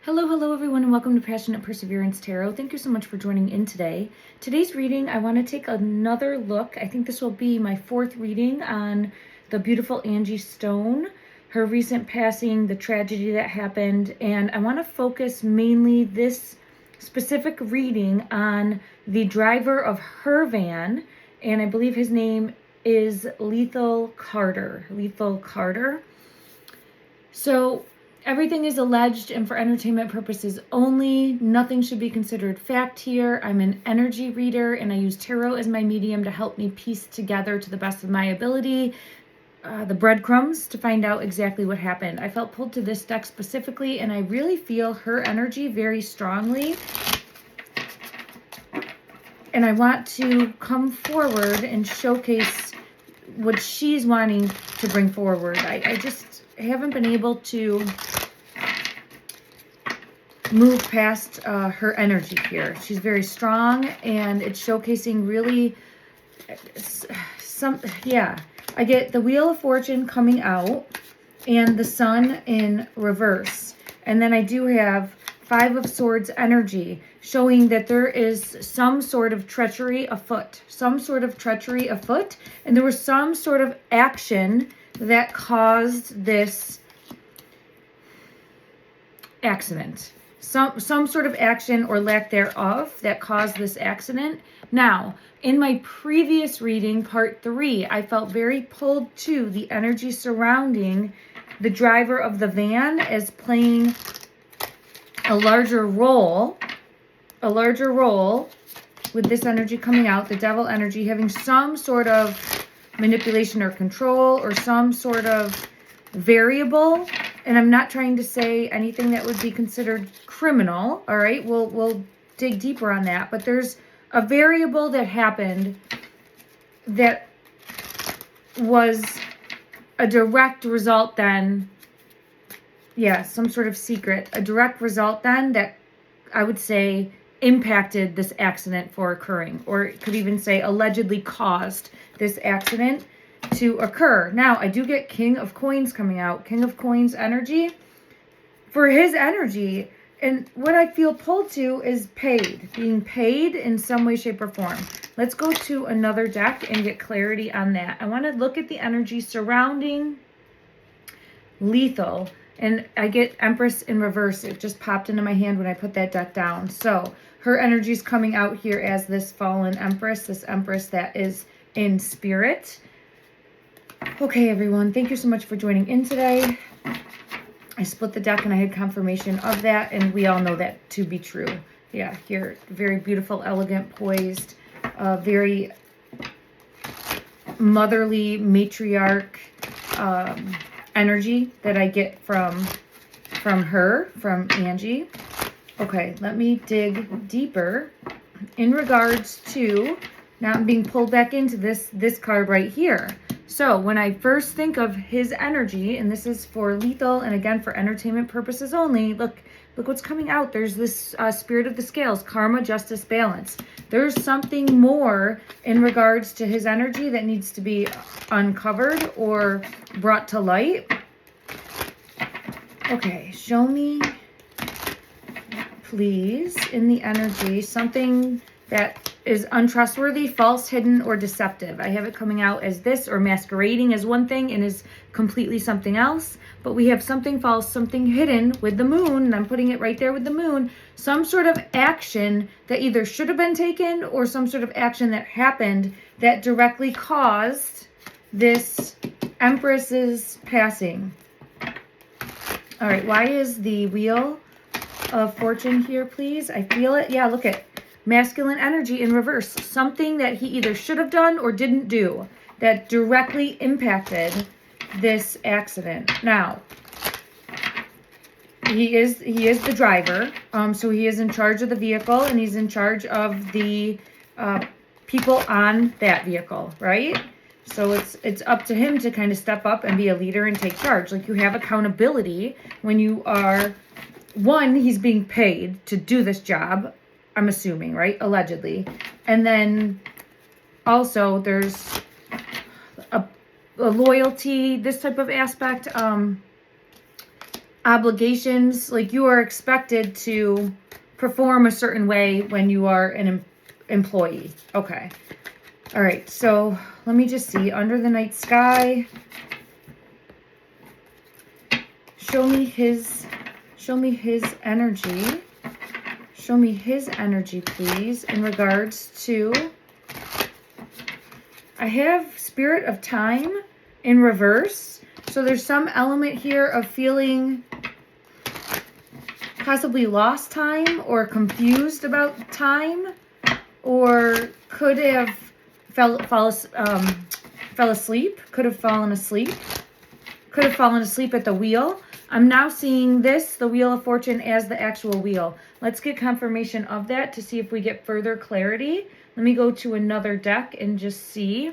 Hello everyone, and welcome to Passionate Perseverance Tarot. Thank you so much for joining in today. Today's reading, I want to take another look. I think this will be my fourth reading on the beautiful Angie Stone, her recent passing, the tragedy that happened, and I want to focus mainly this specific reading on the driver of her van, and I believe his name is Lethal Carter. So everything is alleged and for entertainment purposes only. Nothing should be considered fact here. I'm an energy reader and I use tarot as my medium to help me piece together to the best of my ability the breadcrumbs to find out exactly what happened. I felt pulled to this deck specifically and I really feel her energy very strongly. And I want to come forward and showcase what she's wanting to bring forward. I just haven't been able to move past her energy here. She's very strong and it's showcasing really I get the Wheel of Fortune coming out and the Sun in reverse. And then I do have Five of Swords energy showing that there is some sort of treachery afoot. And there was some sort of action that caused this accident. Some sort of action or lack thereof that caused this accident. Now, in my previous reading, part 3, I felt very pulled to the energy surrounding the driver of the van as playing a larger role with this energy coming out, the devil energy, having some sort of manipulation or control or some sort of variable. And I'm not trying to say anything that would be considered criminal, all right? We'll dig deeper on that. But there's a variable that happened that was a direct result then, some sort of secret, a direct result then that I would say impacted this accident for occurring, or it could even say allegedly caused this accident to occur. Now, I do get King of Coins coming out. King of Coins energy. For his energy, and what I feel pulled to is being paid in some way, shape, or form. Let's go to another deck and get clarity on that. I want to look at the energy surrounding Lethal, and I get Empress in reverse. It just popped into my hand when I put that deck down. So her energy is coming out here as this fallen Empress, this Empress that is in spirit. Okay, everyone, thank you so much for joining in today. I split the deck and I had confirmation of that, and we all know that to be true. Yeah, here, very beautiful, elegant, poised, very motherly, matriarch energy that I get from Angie. Okay, let me dig deeper in regards to, now I'm being pulled back into this card right here. So when I first think of his energy, and this is for Lethal, and again for entertainment purposes only, look what's coming out. There's this Spirit of the Scales, karma, justice, balance. There's something more in regards to his energy that needs to be uncovered or brought to light. Okay, show me, please, in the energy, something that is untrustworthy, false, hidden, or deceptive. I have it coming out as this, or masquerading as one thing and is completely something else. But we have something false, something hidden with the moon, and I'm putting it right there with the moon. Some sort of action that either should have been taken or some sort of action that happened that directly caused this Empress's passing. All right, why is the Wheel of Fortune here, please? I feel it. Yeah, look at masculine energy in reverse. Something that he either should have done or didn't do that directly impacted this accident. Now, he is the driver, so he is in charge of the vehicle and he's in charge of the people on that vehicle, right? So it's up to him to kind of step up and be a leader and take charge. Like, you have accountability when you are, one, he's being paid to do this job, I'm assuming, right? Allegedly. And then also there's a loyalty, this type of aspect. obligations, like you are expected to perform a certain way when you are an employee. Okay. All right. So let me just see. Under the night sky. Show me his energy. Show me his energy, please, in regards to, I have Spirit of Time in reverse. So there's some element here of feeling possibly lost time or confused about time, or could have fell asleep, could have fallen asleep, could have fallen asleep at the wheel. I'm now seeing this, the Wheel of Fortune, as the actual wheel. Let's get confirmation of that to see if we get further clarity. Let me go to another deck and just see.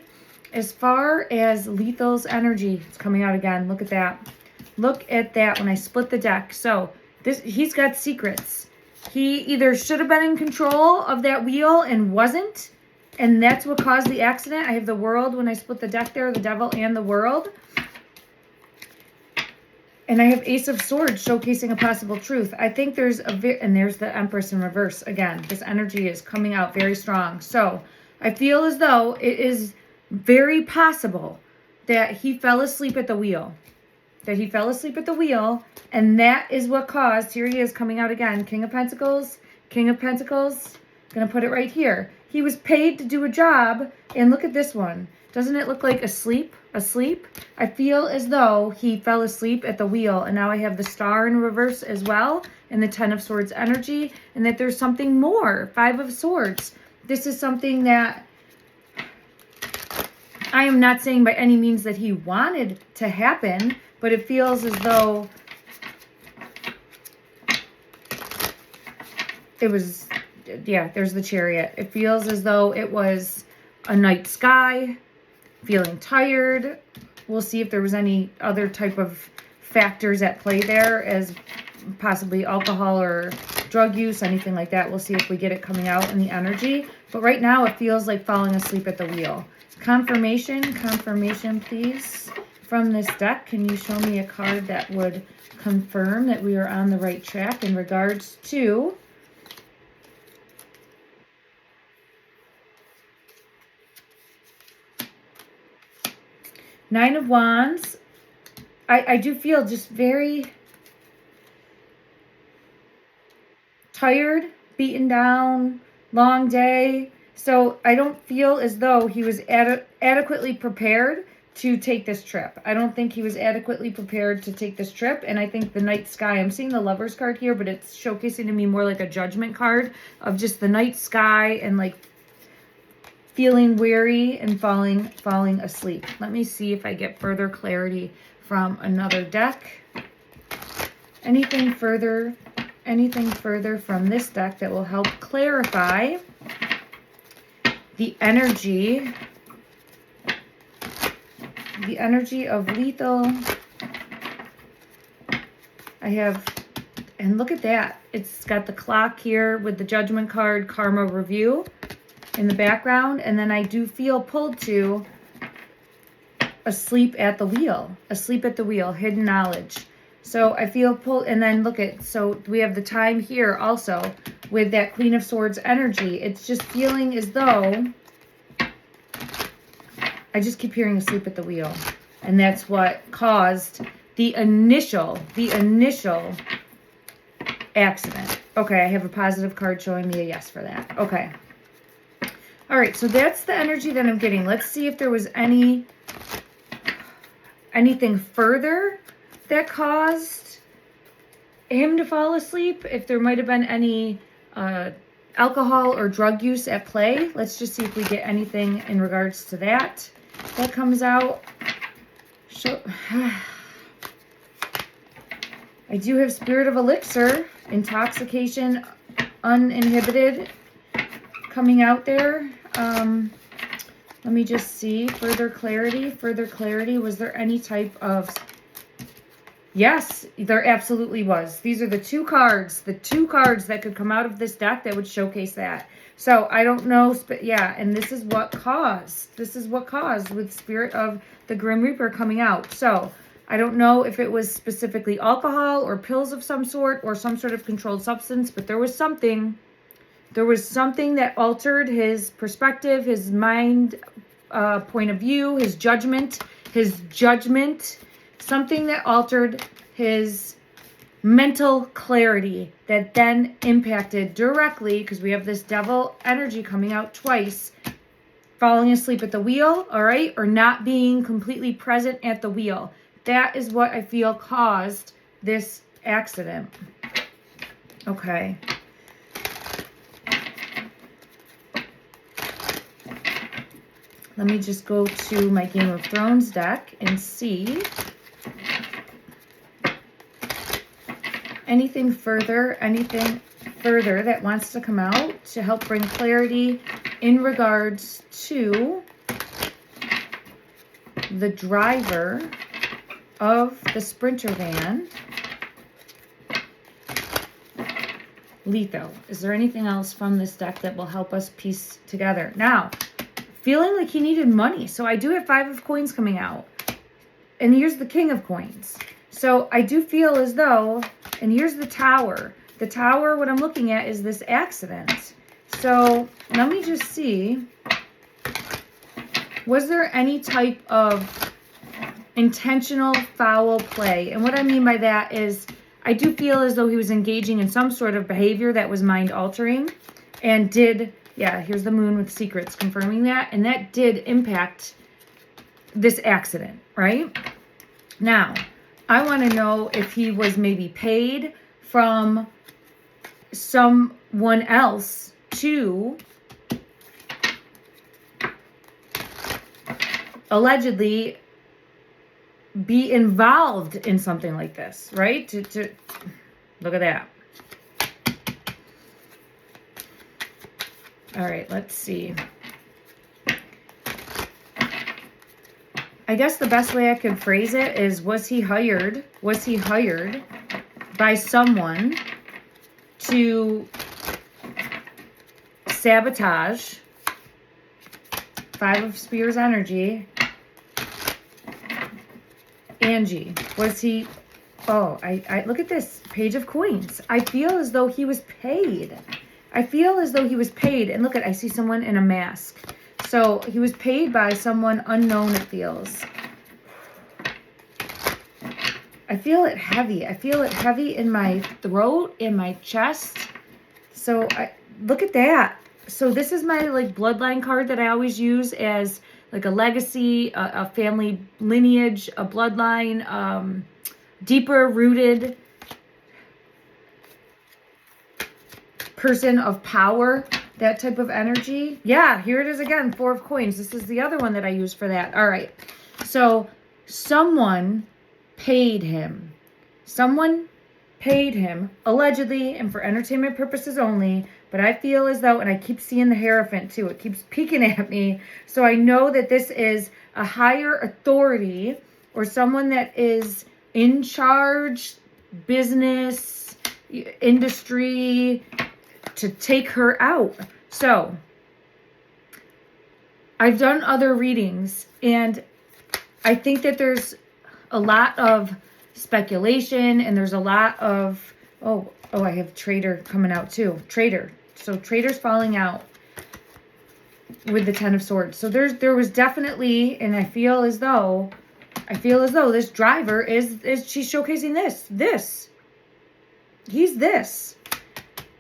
As far as Lethal's energy, it's coming out again. Look at that. Look at that when I split the deck. So he's got secrets. He either should have been in control of that wheel and wasn't, and that's what caused the accident. I have the World when I split the deck there, the Devil and the World. And I have Ace of Swords showcasing a possible truth. I think there's and there's the Empress in reverse. Again, this energy is coming out very strong. So I feel as though it is very possible that he fell asleep at the wheel. And that is what caused, here he is coming out again, King of Pentacles, gonna put it right here. He was paid to do a job, and look at this one. Doesn't it look like asleep? I feel as though he fell asleep at the wheel, and now I have the Star in reverse as well, and the Ten of Swords energy, and that there's something more, Five of Swords. This is something that I am not saying by any means that he wanted to happen, but it feels as though it was, yeah, there's the Chariot. It feels as though it was a night sky, feeling tired. We'll see if there was any other type of factors at play there, as possibly alcohol or drug use, anything like that. We'll see if we get it coming out in the energy. But right now it feels like falling asleep at the wheel. Confirmation, please, from this deck. Can you show me a card that would confirm that we are on the right track in regards to Nine of Wands? I do feel just very tired, beaten down, long day. So I don't feel as though he was adequately prepared to take this trip. I don't think he was adequately prepared to take this trip. And I think the night sky, I'm seeing the Lovers card here, but it's showcasing to me more like a Judgment card of just the night sky and like feeling weary and falling asleep. Let me see if I get further clarity from another deck. Anything further from this deck that will help clarify the energy of Lethal. I have, and look at that. It's got the clock here with the Judgment card, Karma Review in the background, and then I do feel pulled to asleep at the wheel, hidden knowledge. So I feel pulled, and then look at, so we have the time here also with that Queen of Swords energy. It's just feeling as though I just keep hearing asleep at the wheel, and that's what caused the initial accident. Okay, I have a positive card showing me a yes for that. Okay. All right, so that's the energy that I'm getting. Let's see if there was anything further that caused him to fall asleep, if there might have been any alcohol or drug use at play. Let's just see if we get anything in regards to that. That comes out. I do have Spirit of Elixir, intoxication, uninhibited, coming out there. Let me just see. Further clarity. Was there any type of... Yes, there absolutely was. These are the two cards that could come out of this deck that would showcase that. So I don't know, but yeah, and this is what caused with Spirit of the Grim Reaper coming out. So I don't know if it was specifically alcohol or pills of some sort or some sort of controlled substance, but there was something that altered his perspective, his mind, point of view, his judgment, something that altered his mental clarity that then impacted directly, because we have this devil energy coming out twice, falling asleep at the wheel, all right, or not being completely present at the wheel. That is what I feel caused this accident. Okay. Let me just go to my Game of Thrones deck and see anything further that wants to come out to help bring clarity in regards to the driver of the Sprinter van. Letho. Is there anything else from this deck that will help us piece together? Now, feeling like he needed money. So I do have 5 of coins coming out. And here's the King of coins. So I do feel as though, and here's the Tower. The Tower, what I'm looking at is this accident. So let me just see. Was there any type of intentional foul play? And what I mean by that is I do feel as though he was engaging in some sort of behavior that was mind altering and did, yeah, here's the Moon with secrets confirming that. And that did impact this accident, right? Now, I want to know if he was maybe paid from someone else to allegedly be involved in something like this, right? To look at that. All right, let's see. I guess the best way I could phrase it is, was he hired by someone to sabotage 5 of Spears energy? Angie, was he, oh, I look at this, Page of Coins. I feel as though he was paid. And look at, I see someone in a mask. So he was paid by someone unknown, it feels. I feel it heavy. I feel it heavy in my throat, in my chest. So look at that. So this is my like bloodline card that I always use as like a legacy, a family lineage, a bloodline, deeper rooted person of power, that type of energy. Yeah, here it is again, 4 of coins. This is the other one that I use for that. All right. So someone paid him. Allegedly, and for entertainment purposes only. But I feel as though, and I keep seeing the Hierophant too. It keeps peeking at me. So I know that this is a higher authority or someone that is in charge, business, industry, to take her out. So I've done other readings, and I think that there's a lot of speculation, and there's a lot of, oh, I have Traitor coming out too. Traitor. So Traitor's falling out with the 10 of Swords. So there was definitely, and I feel as though this driver is she's showcasing this. He's this.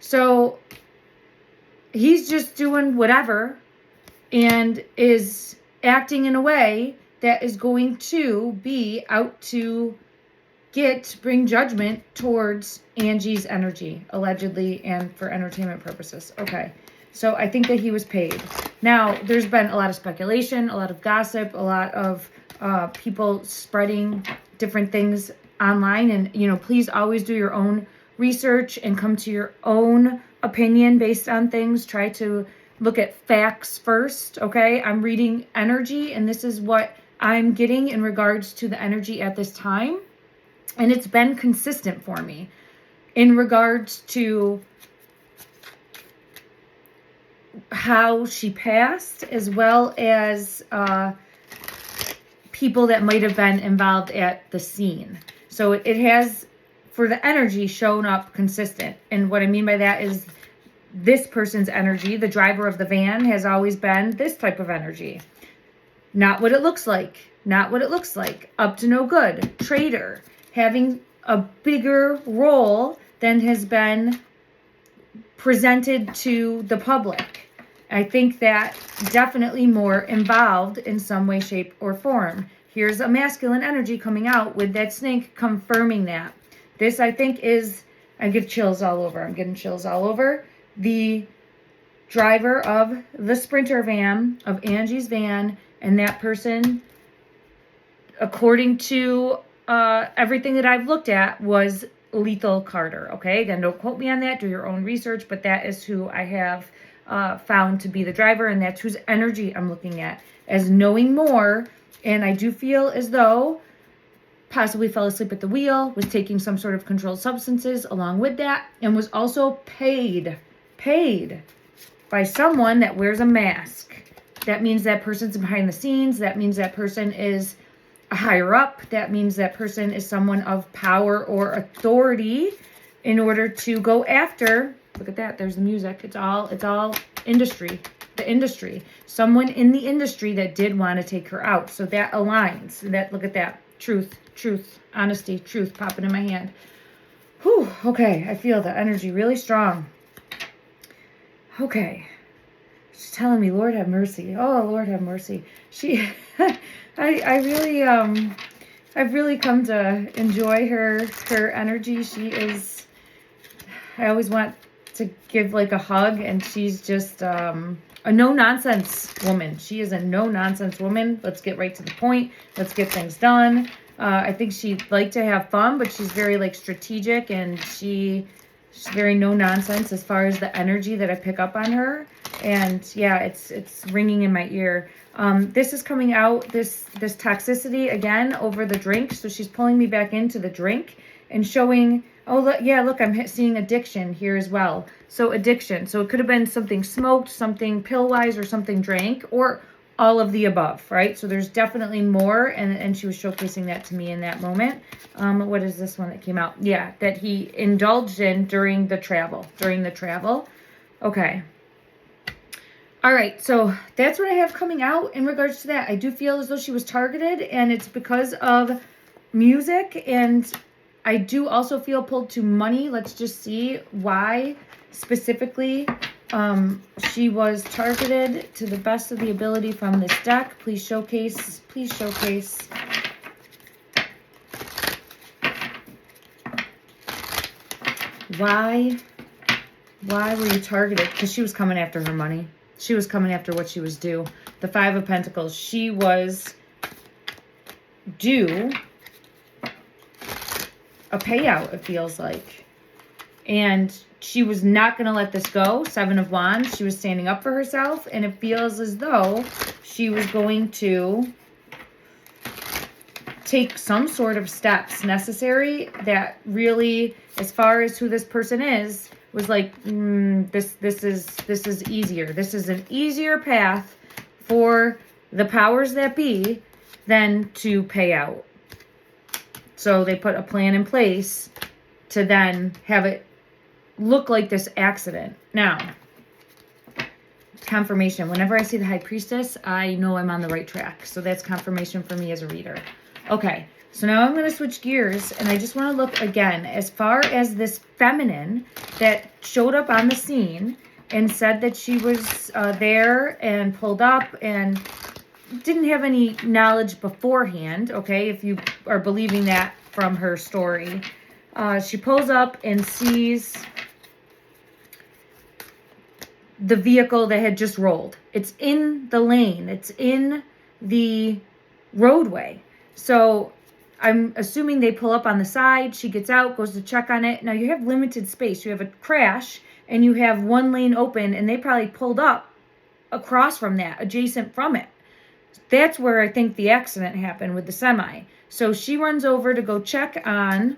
So he's just doing whatever and is acting in a way that is going to be out to bring judgment towards Angie's energy, allegedly, and for entertainment purposes. Okay, so I think that he was paid. Now, there's been a lot of speculation, a lot of gossip, a lot of people spreading different things online. And, you know, please always do your own research and come to your own opinion based on things. Try to look at facts first, okay? I'm reading energy, and this is what I'm getting in regards to the energy at this time. And it's been consistent for me in regards to how she passed, as well as people that might have been involved at the scene. So it has, for the energy, shown up consistent. And what I mean by that is this person's energy, the driver of the van, has always been this type of energy. Not what it looks like. Not what it looks like. Up to no good. Traitor. Having a bigger role than has been presented to the public. I think that definitely more involved in some way, shape, or form. Here's a masculine energy coming out with that snake confirming that. This, I think, is, I get chills all over. I'm getting chills all over. The driver of the Sprinter van, of Angie's van, and that person, according to everything that I've looked at, was Lethal Carter. Okay, again, don't quote me on that. Do your own research, but that is who I have found to be the driver, and that's whose energy I'm looking at as knowing more. And I do feel as though possibly fell asleep at the wheel, was taking some sort of controlled substances along with that, and was also paid by someone that wears a mask. That means that person's behind the scenes. That means that person is a higher up. That means that person is someone of power or authority in order to go after. Look at that. There's the music. It's all industry. The industry. Someone in the industry that did want to take her out. So that aligns. That, look at that. Truth, honesty, truth popping in my hand. Whew. Okay. I feel the energy really strong. Okay. She's telling me, Lord have mercy. Oh, Lord have mercy. I've really come to enjoy her energy. She is, I always want to give like a hug, and she's just a no-nonsense woman. She is a no-nonsense woman. Let's get right to the point. Let's get things done. I think she'd like to have fun, but she's very like strategic, and she's very no-nonsense as far as the energy that I pick up on her. And yeah, it's ringing in my ear. This is coming out, this toxicity again over the drink. So she's pulling me back into the drink and showing, oh, look, yeah, look, I'm seeing addiction here as well. So addiction. So it could have been something smoked, something pill-wise, or something drank, or all of the above, right? So there's definitely more, and she was showcasing that to me in that moment. What is this one that came out? Yeah, that he indulged in during the travel. Okay. All right, so that's what I have coming out in regards to that. I do feel as though she was targeted, and it's because of music, and I do also feel pulled to money. Let's just see why specifically she was targeted to the best of the ability from this deck. Please showcase. Why were you targeted? Because she was coming after her money. She was coming after what she was due. The Five of Pentacles. She was due a payout, it feels like. And she was not going to let this go. Seven of Wands. She was standing up for herself. And it feels as though she was going to take some sort of steps necessary that really, as far as who this person is, was like, this is easier. This is an easier path for the powers that be than to pay out. So they put a plan in place to then have it look like this accident. Now, confirmation. Whenever I see the High Priestess, I know I'm on the right track. So that's confirmation for me as a reader. Okay, so now I'm going to switch gears, and I just want to look again as far as this feminine that showed up on the scene and said that she was there and pulled up and didn't have any knowledge beforehand, okay, if you are believing that from her story. She pulls up and sees the vehicle that had just rolled. It's in the lane. It's in the roadway. So I'm assuming they pull up on the side. She gets out, goes to check on it. Now you have limited space. You have a crash and you have one lane open, and they probably pulled up across from that, adjacent from it. That's where I think the accident happened with the semi. So she runs over to go check on,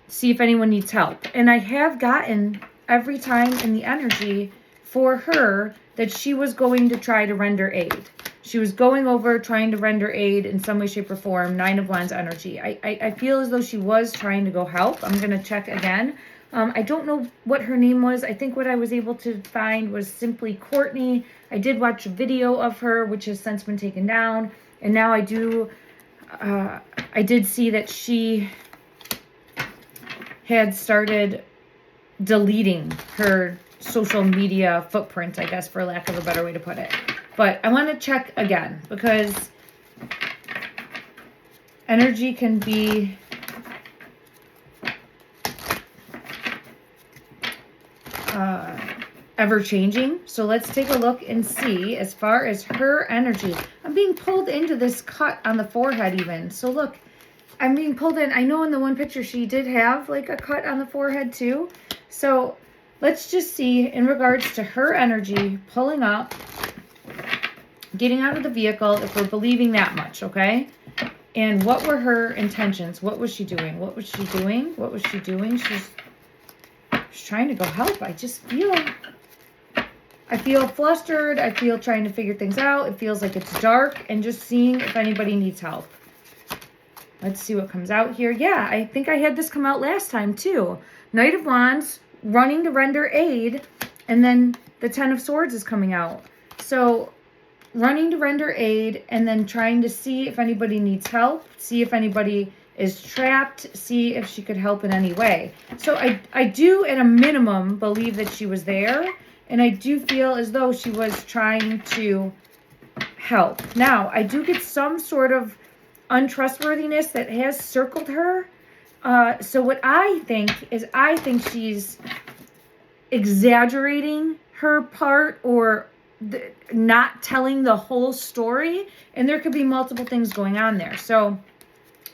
see if anyone needs help. And I have gotten every time in the energy for her that she was going to try to render aid. She was going over, trying to render aid in some way, shape, or form. 9 of Wands energy. I feel as though she was trying to go help. I'm going to check again. I don't know what her name was. I think what I was able to find was simply Courtney. I did watch a video of her, which has since been taken down. And now I did see that she had started deleting her social media footprint, I guess, for lack of a better way to put it. But I want to check again because energy can be ever-changing. So let's take a look and see as far as her energy. I'm being pulled into this cut on the forehead even. So look, I'm being pulled in. I know in the one picture she did have like a cut on the forehead too. So let's just see in regards to her energy pulling up, getting out of the vehicle, if we're believing that much, okay? And what were her intentions? What was she doing? What was she doing? What was she doing? She's trying to go help. I feel flustered. I feel trying to figure things out. It feels like it's dark and just seeing if anybody needs help. Let's see what comes out here. Yeah, I think I had this come out last time too. Knight of Wands, running to render aid, and then the 10 of Swords is coming out. So running to render aid and then trying to see if anybody needs help, see if anybody is trapped, see if she could help in any way. So I do at a minimum believe that she was there, and I do feel as though she was trying to help. Now, I do get some sort of untrustworthiness that has circled her. So what I think is she's exaggerating her part or not telling the whole story. And there could be multiple things going on there. So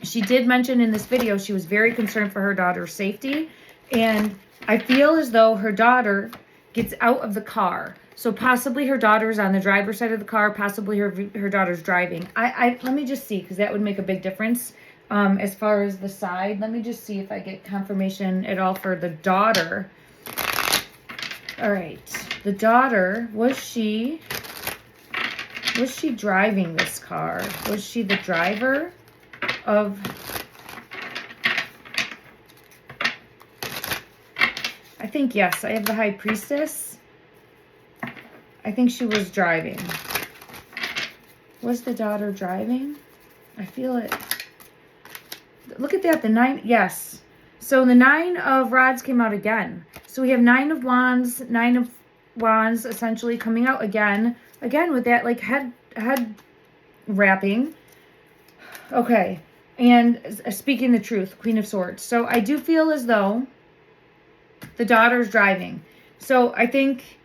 she did mention in this video she was very concerned for her daughter's safety. And I feel as though her daughter gets out of the car. So possibly her daughter's on the driver's side of the car, possibly her daughter's driving. Let me just see, because that would make a big difference as far as the side. Let me just see if I get confirmation at all for the daughter. All right, the daughter, was she driving this car? Was she the driver of... I think yes, I have the High Priestess. I think she was driving. Was the daughter driving? I feel it. Look at that, the 9, yes. So the 9 of Rods came out again. So we have 9 of Wands, 9 of Wands essentially coming out again. Again with that like head wrapping. Okay, and speaking the truth, Queen of Swords. So I do feel as though the daughter's driving. So I think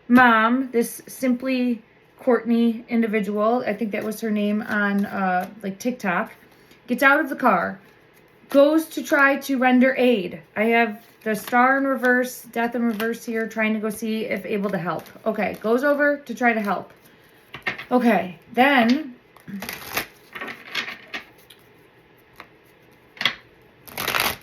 mom, this simply Courtney individual, I think that was her name on like TikTok, gets out of the car, goes to try to render aid. I have the Star in reverse, Death in reverse here, trying to go see if able to help. Okay, goes over to try to help. Okay, then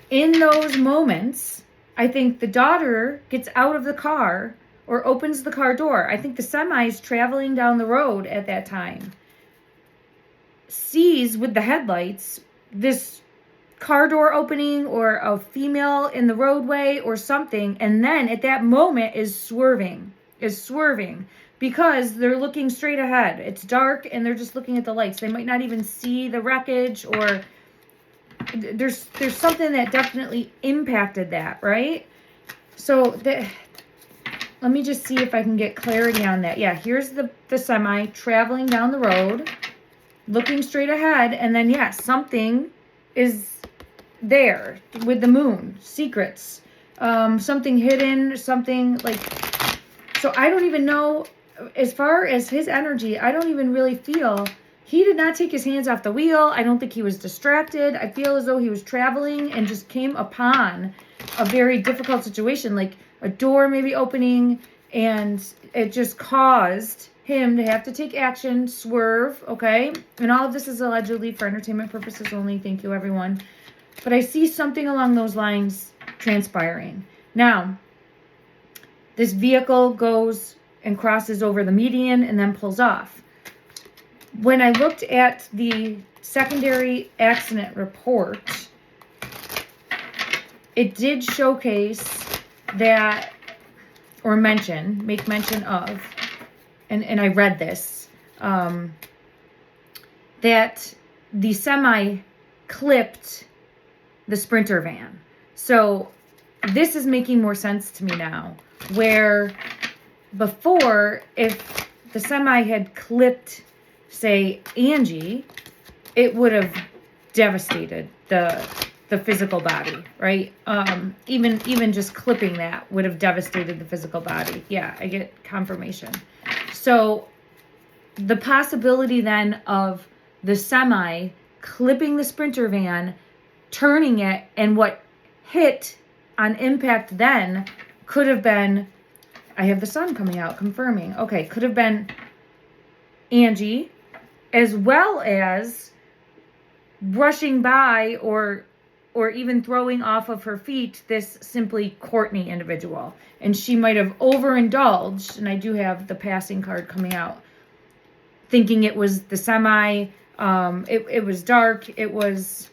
in those moments, I think the daughter gets out of the car or opens the car door. I think the semi is traveling down the road at that time. Sees with the headlights this car door opening or a female in the roadway or something. And then at that moment is swerving because they're looking straight ahead. It's dark and they're just looking at the lights. They might not even see the wreckage, or there's something that definitely impacted that, right? So let me just see if I can get clarity on that. Yeah, here's the semi traveling down the road, looking straight ahead, and then yeah, something is there with the moon, secrets, something hidden, something like, so I don't even know, as far as his energy, I don't even really feel, he did not take his hands off the wheel. I don't think he was distracted. I feel as though he was traveling and just came upon a very difficult situation, like a door maybe opening, and it just caused him to have to take action, swerve, okay? And all of this is allegedly for entertainment purposes only. Thank you, everyone. But I see something along those lines transpiring. Now, this vehicle goes and crosses over the median and then pulls off. when I looked at the secondary accident report, it did showcase that, or make mention of, and I read this, that the semi clipped the Sprinter van. So this is making more sense to me now, where before, if the semi had clipped, say, Angie, it would have devastated the physical body, right? Even just clipping that would have devastated the physical body. Yeah, I get confirmation. So the possibility then of the semi clipping the Sprinter van, turning it, and what hit on impact then could have been, I have the sun coming out confirming, okay, could have been Angie, as well as brushing by or even throwing off of her feet this simply Courtney individual. And she might have overindulged, and I do have the passing card coming out, thinking it was the semi. It was dark. It was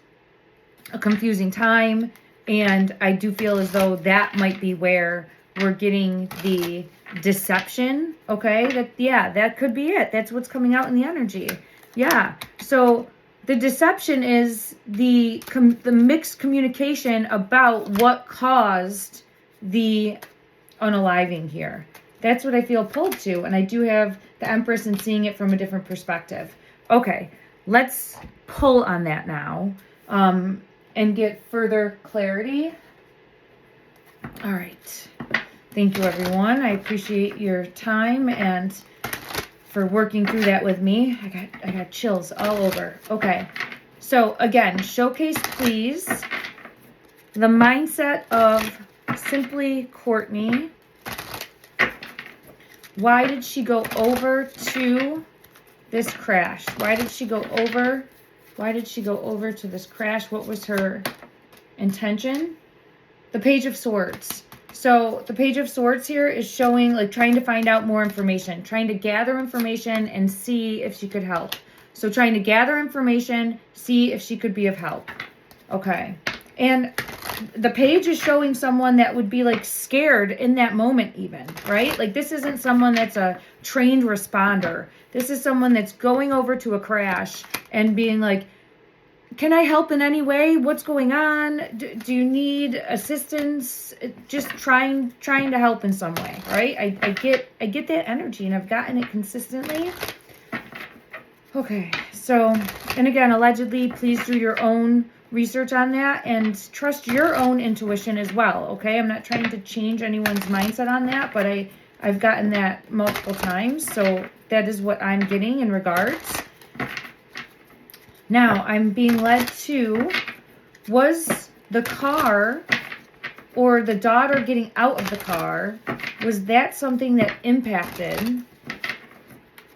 a confusing time. And I do feel as though that might be where we're getting the deception. Okay, that could be it. That's what's coming out in the energy. Yeah. So the deception is the mixed communication about what caused the unaliving here. That's what I feel pulled to. And I do have the Empress and seeing it from a different perspective. Okay, let's pull on that now and get further clarity. All right. Thank you, everyone. I appreciate your time and for working through that with me. I got chills all over. Okay. So again, showcase, please, the mindset of Simply Courtney. Why did she go over to this crash? Why did she go over to this crash? What was her intention? The Page of Swords. So the Page of Swords here is showing, like, trying to find out more information, trying to gather information and see if she could help. So trying to gather information, see if she could be of help. Okay. And the page is showing someone that would be, like, scared in that moment even, right? Like, this isn't someone that's a trained responder. This is someone that's going over to a crash and being like, can I help in any way? What's going on? Do you need assistance? Just trying to help in some way, right? I get that energy, and I've gotten it consistently. Okay, so, and again, allegedly, please do your own research on that and trust your own intuition as well, okay? I'm not trying to change anyone's mindset on that, but I've gotten that multiple times, so that is what I'm getting in regards. Now, I'm being led to, was the car or the daughter getting out of the car, was that something that impacted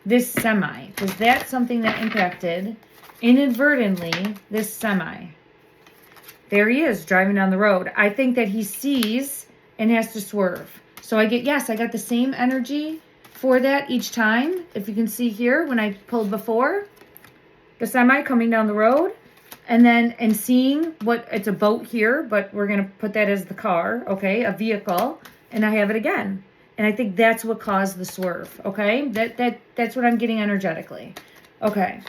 this semi? Was that something that impacted inadvertently this semi? There he is driving down the road. I think that he sees and has to swerve. So I got the same energy for that each time. If you can see here, when I pulled before, the semi coming down the road, and seeing what, it's a boat here, but we're going to put that as the car, okay, a vehicle, and I have it again. And I think that's what caused the swerve, okay? That's what I'm getting energetically. Okay.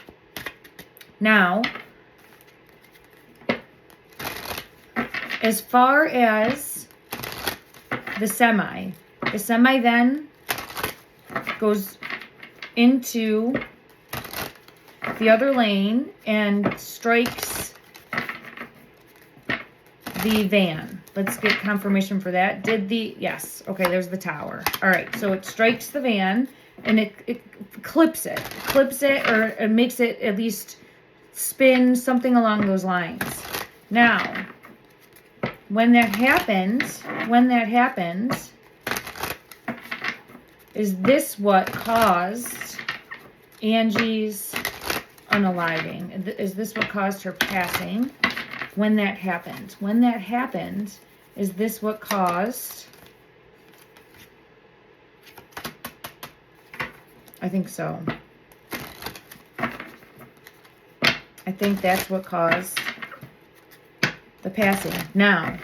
Now, as far as the semi then goes into the other lane and strikes the van. Let's get confirmation for that. Yes, okay, there's the tower. All right, so it strikes the van and it clips it, or it makes it at least spin, something along those lines. Now, when that happens, is this what caused Angie's unaliving? Is this what caused her passing? When that happened, is this what caused? I think so. I think that's what caused the passing. Now,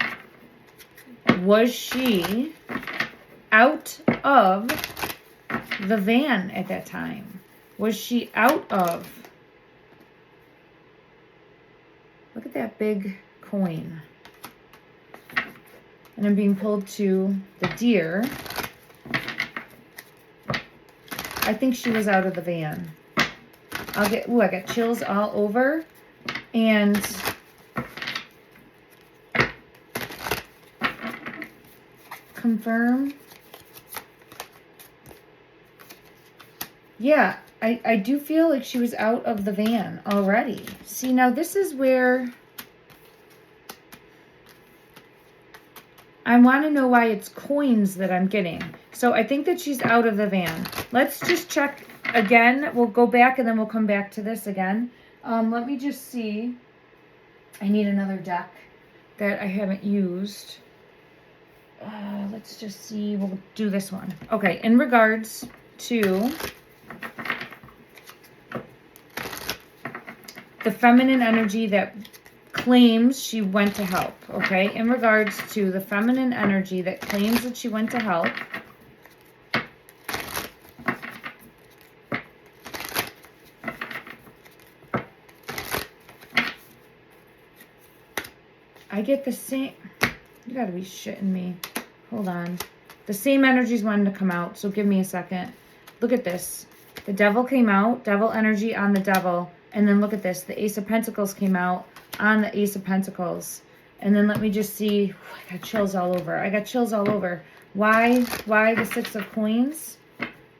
was she out of the van at that time? Was she out of... Look at that big coin. And I'm being pulled to the deer. I think she was out of the van. I got chills all over. And confirm. Yeah, I do feel like she was out of the van already. See, now this is where I want to know why it's coins that I'm getting. So I think that she's out of the van. Let's just check again. We'll go back and then we'll come back to this again. Let me just see. I need another deck that I haven't used. Let's just see. We'll do this one. Okay, in regards to the feminine energy that claims she went to help, okay? In regards to the feminine energy that claims that she went to help, I get the same... You gotta be shitting me. Hold on. The same energy's wanting to come out, so give me a second. Look at this. The devil came out, devil energy on the devil, and then look at this. The Ace of Pentacles came out on the Ace of Pentacles. And then let me just see. I got chills all over. I got chills all over. Why the Six of Coins?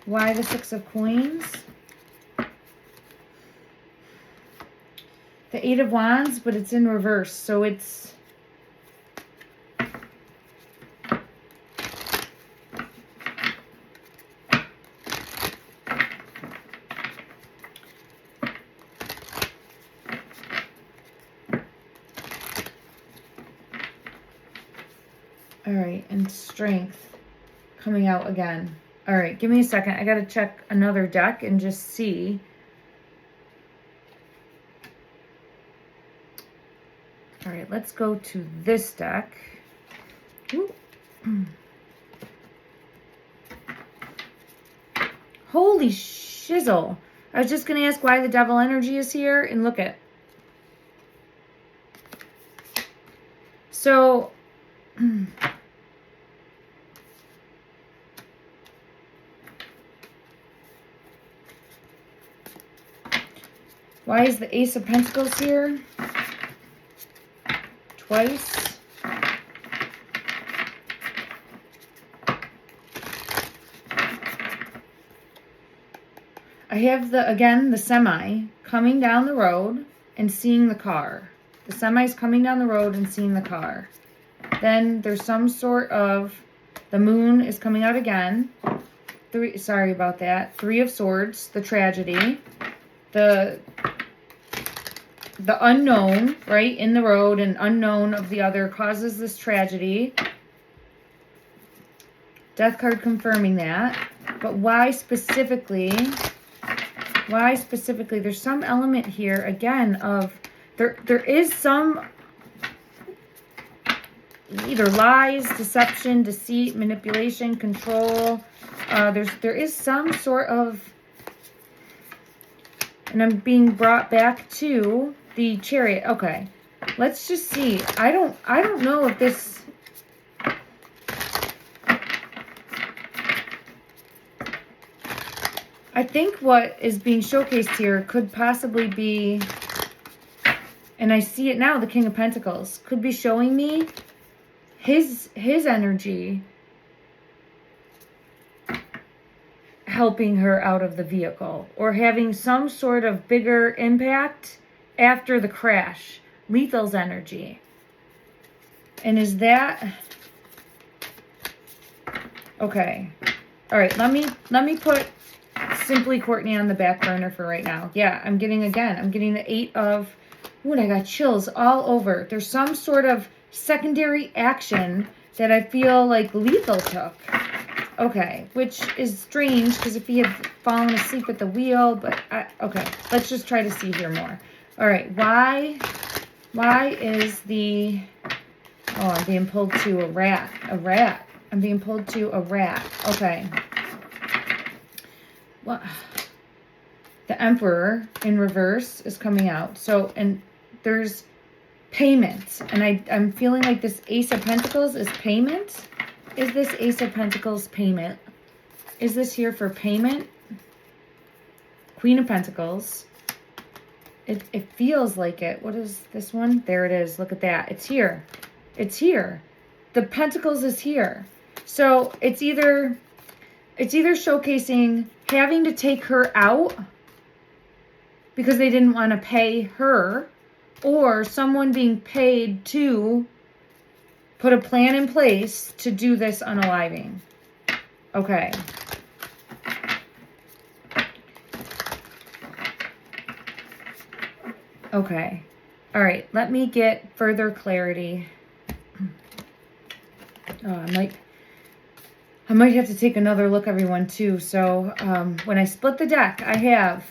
Why the Six of Coins? The Eight of Wands, but it's in reverse. So it's... All right, and strength coming out again. All right, give me a second. I got to check another deck and just see. All right, let's go to this deck. Ooh. Holy shizzle. I was just going to ask why the devil energy is here, and look at. So... Why is the Ace of Pentacles here? Twice. I have the semi coming down the road and seeing the car. The semi's coming down the road and seeing the car. Then there's some sort of, the moon is coming out again. Sorry about that. Three of Swords, the tragedy. The unknown, right, in the road, and unknown of the other causes this tragedy. Death card confirming that. But why specifically? Why specifically? There's some element here, again, of... There is some... Either lies, deception, deceit, manipulation, control. There is some sort of... And I'm being brought back to... the Chariot. Okay. Let's just see. I don't know if this... I think what is being showcased here could possibly be, and I see it now, the King of Pentacles, could be showing me his energy helping her out of the vehicle, or having some sort of bigger impact after the crash. Lethal's energy. And is that... Okay. All right, let me put Simply Courtney on the back burner for right now. Yeah, I'm getting the Eight of... Ooh, and I got chills all over. There's some sort of secondary action that I feel like Lethal took. Okay, which is strange, because if he had fallen asleep at the wheel, but... okay, let's just try to see here more. All right, why is the, oh, I'm being pulled to a rat. I'm being pulled to a rat. Okay. What? The Emperor in reverse is coming out. So, and there's payment. And I'm feeling like this Ace of Pentacles is payment. Is this Ace of Pentacles payment? Is this here for payment? Queen of Pentacles. It feels like it. What is this one? There it is. Look at that. It's here. It's here. The Pentacles is here. So it's either showcasing having to take her out because they didn't want to pay her, or someone being paid to put a plan in place to do this unaliving. Okay. Okay. All right. Let me get further clarity. Oh, I might have to take another look, everyone, too. So when I split the deck, I have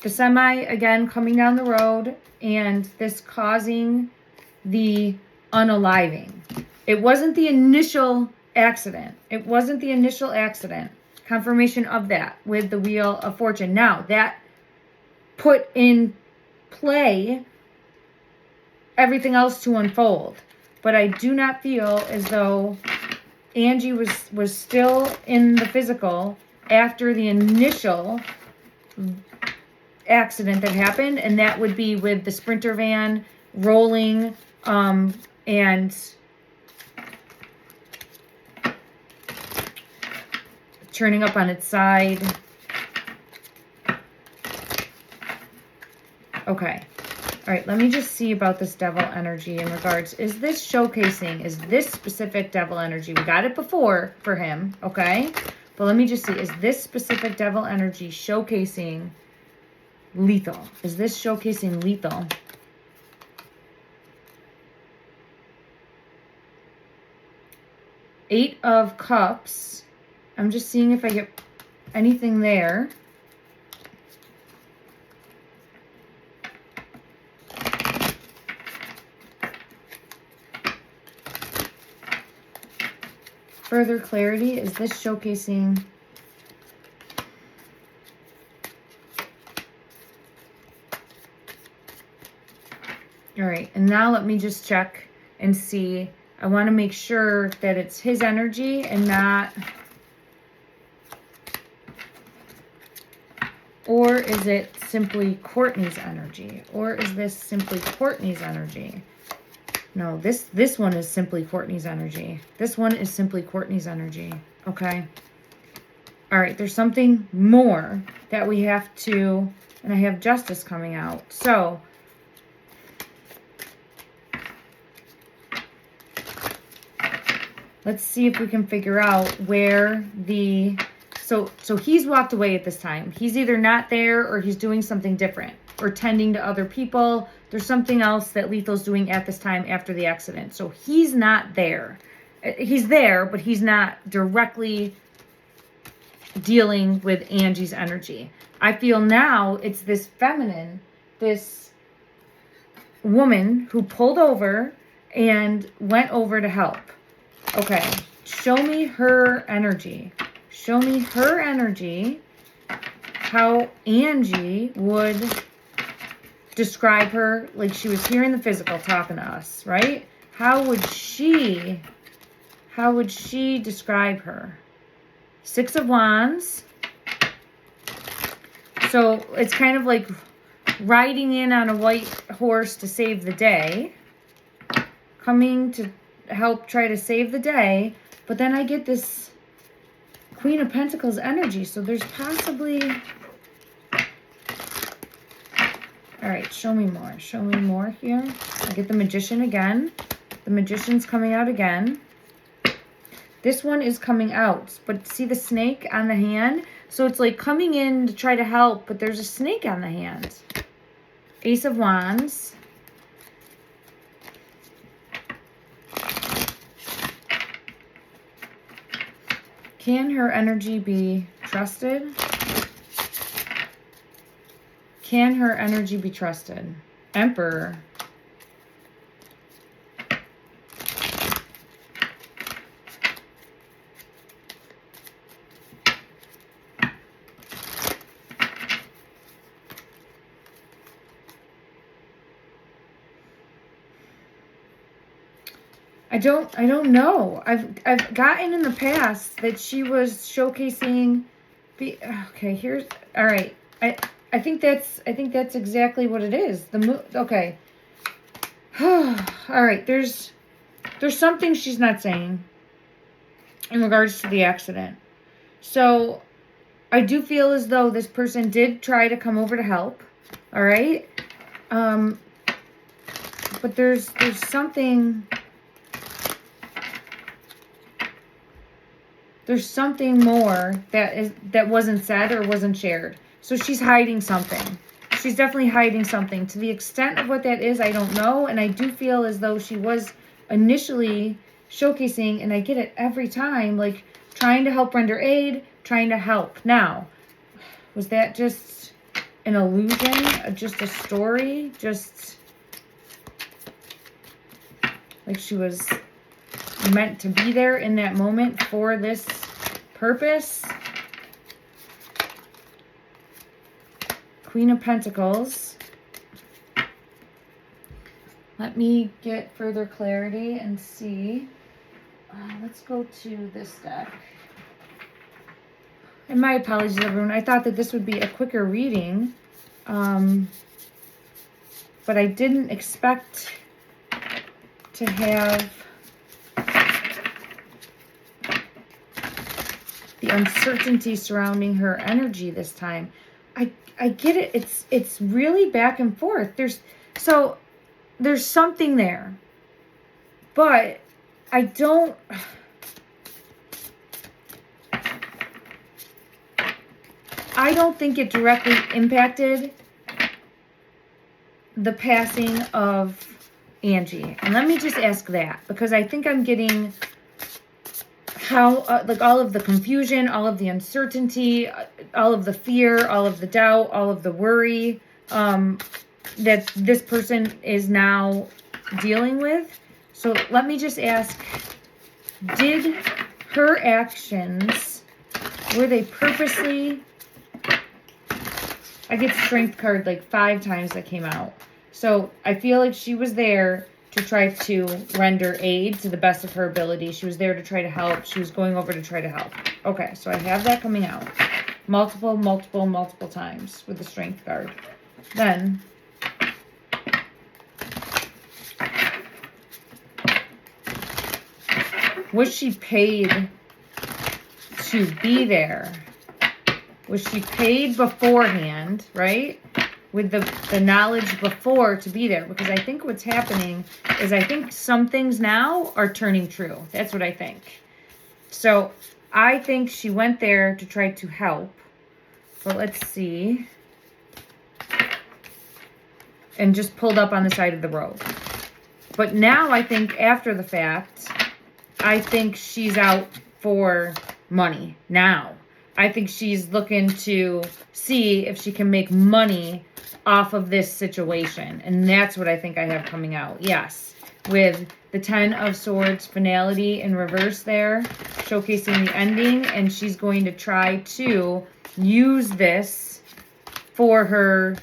the semi, again, coming down the road, and this causing the unaliving. It wasn't the initial accident. It wasn't the initial accident. Confirmation of that with the Wheel of Fortune. Now, that put in play everything else to unfold. But I do not feel as though Angie was still in the physical after the initial accident that happened, and that would be with the Sprinter van rolling and turning up on its side. Okay. All right, let me just see about this devil energy in regards. Is this showcasing? Is this specific devil energy? We got it before for him, okay? But let me just see. Is this specific devil energy showcasing lethal? Is this showcasing lethal? Eight of Cups. I'm just seeing if I get anything there. Further clarity, is this showcasing all right, and now let me just check and see. I want to make sure that it's his energy and not, or is it simply Courtney's energy? Or is this simply Courtney's energy? No, this one is simply Courtney's energy. This one is simply Courtney's energy. Okay. All right. There's something more that we have to, and I have Justice coming out. So let's see if we can figure out where the, so he's walked away at this time. He's either not there or he's doing something different or tending to other people. There's something else that Lethal's doing at this time after the accident. So he's not there. He's there, but he's not directly dealing with Angie's energy. I feel now it's this feminine, this woman who pulled over and went over to help. Okay, show me her energy. Show me her energy, how Angie would describe her, like she was here in the physical talking to us, right? How would she describe her? Six of Wands. So it's kind of like riding in on a white horse to save the day, coming to help try to save the day. But then I get this Queen of Pentacles energy, so there's possibly, all right, show me more. Show me more here. I get the Magician again. The Magician's coming out again. This one is coming out, but see the snake on the hand? So it's like coming in to try to help, but there's a snake on the hand. Ace of Wands. Can her energy be trusted? Can her energy be trusted? Emperor. I don't know. I've gotten in the past that she was showcasing okay, here's all right. I think that's exactly what it is. Okay. All right, there's something she's not saying in regards to the accident. So, I do feel as though this person did try to come over to help. All right? But there's something. There's something more that wasn't said or wasn't shared. So she's hiding something. She's definitely hiding something. To the extent of what that is, I don't know. And I do feel as though she was initially showcasing, and I get it every time, like trying to help render aid, trying to help. Now, was that just an illusion? Just a story? Just like she was meant to be there in that moment for this purpose? Queen of Pentacles. Let me get further clarity and see. Let's go to this deck. And my apologies, everyone. I thought that this would be a quicker reading. But I didn't expect to have the uncertainty surrounding her energy this time. I get it. It's really back and forth. There's something there. But I don't think it directly impacted the passing of Angie. And let me just ask that, because I think I'm getting how, like, all of the confusion, all of the uncertainty, all of the fear, all of the doubt, all of the worry that this person is now dealing with. So let me just ask, did her actions, were they purposely... I get strength card like 5 times that came out. So I feel like she was there to try to render aid to the best of her ability. She was there to try to help. She was going over to try to help. Okay, so I have that coming out. Multiple times with the strength card. Then, was she paid to be there? Was she paid beforehand, right? With the knowledge before to be there? Because I think what's happening is I think some things now are turning true. That's what I think. So I think she went there to try to help. But let's see. And just pulled up on the side of the road. But now I think after the fact, I think she's out for money now. I think she's looking to see if she can make money off of this situation. And that's what I think I have coming out. Yes. With the 10 of Swords finality in reverse there, showcasing the ending. And she's going to try to use this for her,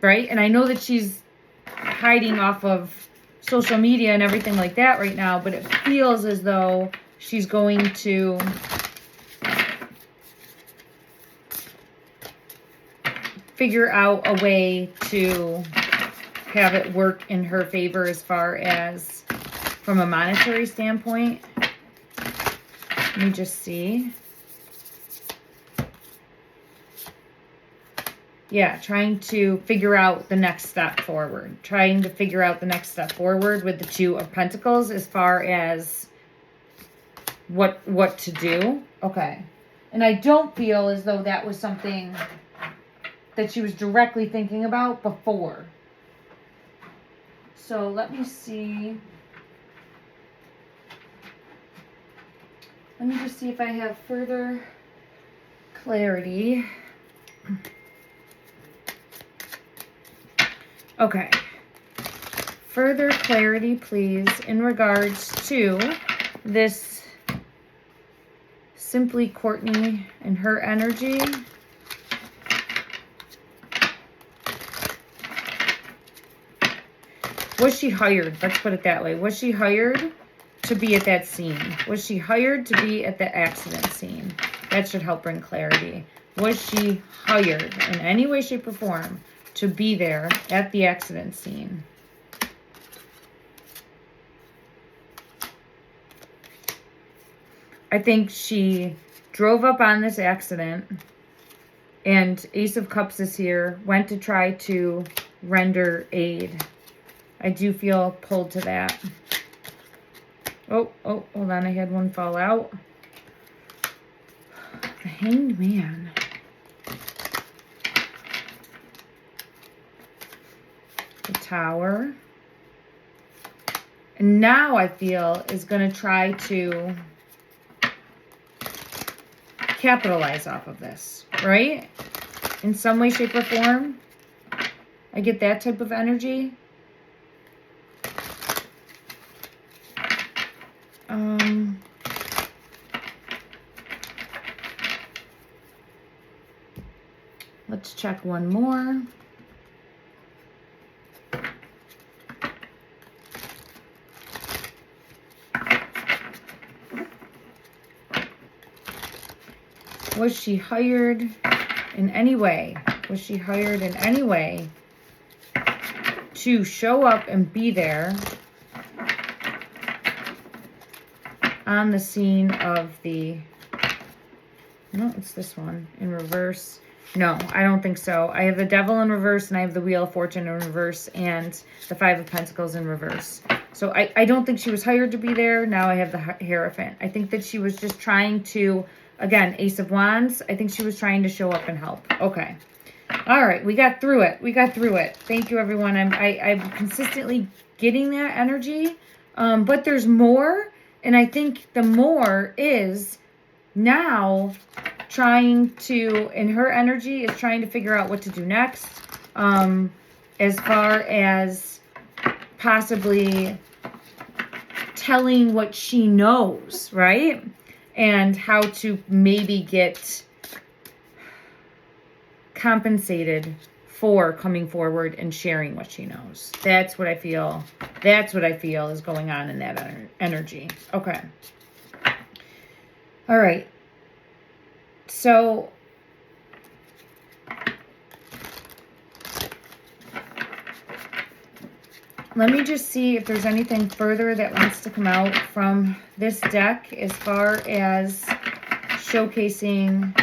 right? And I know that she's hiding off of social media and everything like that right now, but it feels as though she's going to figure out a way to have it work in her favor as far as from a monetary standpoint. Let me just see. Yeah, trying to figure out the next step forward. Trying to figure out the next step forward with the 2 of Pentacles as far as what to do. Okay. And I don't feel as though that was something that she was directly thinking about before. So let me see. Let me just see if I have further clarity. Okay. Further clarity, please, in regards to this Simply Courtney and her energy. Was she hired? Let's put it that way. Was she hired to be at that scene? Was she hired to be at the accident scene? That should help bring clarity. Was she hired in any way, shape, or form to be there at the accident scene? I think she drove up on this accident, and Ace of Cups is here, went to try to render aid. I do feel pulled to that. Oh, hold on. I had one fall out. The Hanged Man. The Tower. And now I feel is going to try to capitalize off of this, right? In some way, shape, or form. I get that type of energy. Let's check one more. Was she hired in any way? Was she hired in any way to show up and be there on the scene of the... No, it's this one in reverse. No, I don't think so. I have the Devil in reverse, and I have the Wheel of Fortune in reverse, and the Five of Pentacles in reverse. So I don't think she was hired to be there. Now I have the Hierophant. I think that she was just trying to, again, Ace of Wands. I think she was trying to show up and help. Okay. All right. We got through it. We got through it. Thank you, everyone. I'm consistently getting that energy, but there's more, and I think the more is now trying to, in her energy, is trying to figure out what to do next, as far as possibly telling what she knows, right? And how to maybe get compensated for coming forward and sharing what she knows. That's what I feel. That's what I feel is going on in that energy. Okay. All right. So let me just see if there's anything further that wants to come out from this deck as far as showcasing.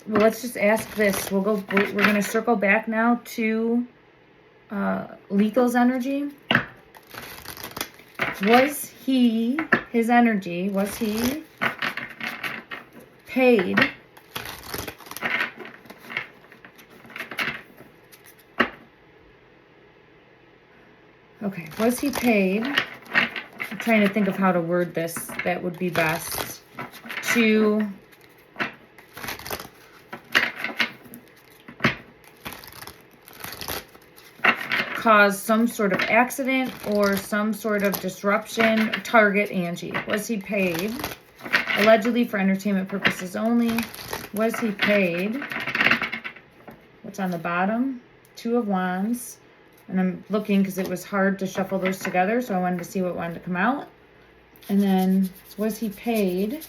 Well, let's just ask this. We're going to circle back now to Lethal's energy. Was he, his energy, was he paid Okay, was he paid? I'm trying to think of how to word this that would be best. To cause some sort of accident or some sort of disruption. Target Angie. Was he paid? Allegedly for entertainment purposes only. Was he paid? What's on the bottom? Two of Wands. And I'm looking because it was hard to shuffle those together, so I wanted to see what wanted to come out. And then, was he paid?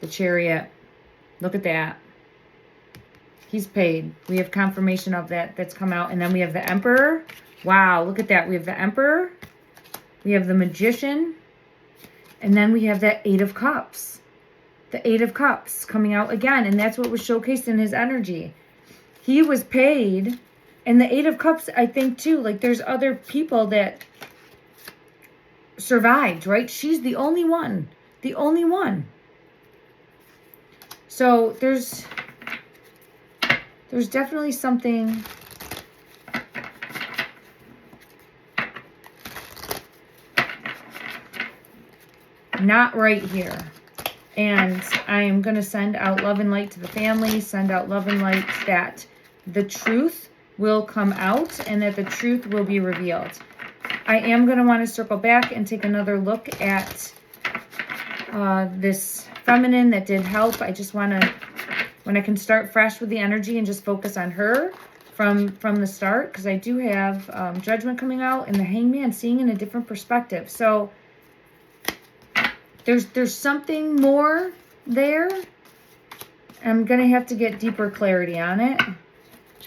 The Chariot. Look at that. He's paid. We have confirmation of that that's come out. And then we have the Emperor. Wow, look at that. We have the Emperor. We have the Magician. And then we have that Eight of Cups. The Eight of Cups coming out again. And that's what was showcased in his energy. He was paid. And the Eight of Cups, I think, too. Like, there's other people that survived, right? She's the only one. The only one. So, there's definitely something not right here. And I am going to send out love and light to the family, send out love and light that the truth will come out and that the truth will be revealed. I am going to want to circle back and take another look at this feminine that did help. I just want to, when I can start fresh with the energy and just focus on her from the start, because I do have judgment coming out and the hangman, seeing in a different perspective. So there's something more there. I'm going to have to get deeper clarity on it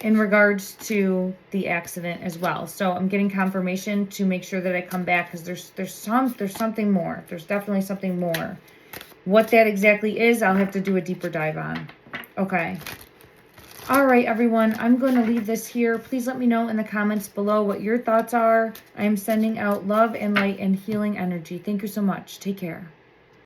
in regards to the accident as well. So I'm getting confirmation to make sure that I come back, because there's something more. There's definitely something more. What that exactly is, I'll have to do a deeper dive on. Okay. All right, everyone. I'm going to leave this here. Please let me know in the comments below what your thoughts are. I am sending out love and light and healing energy. Thank you so much. Take care.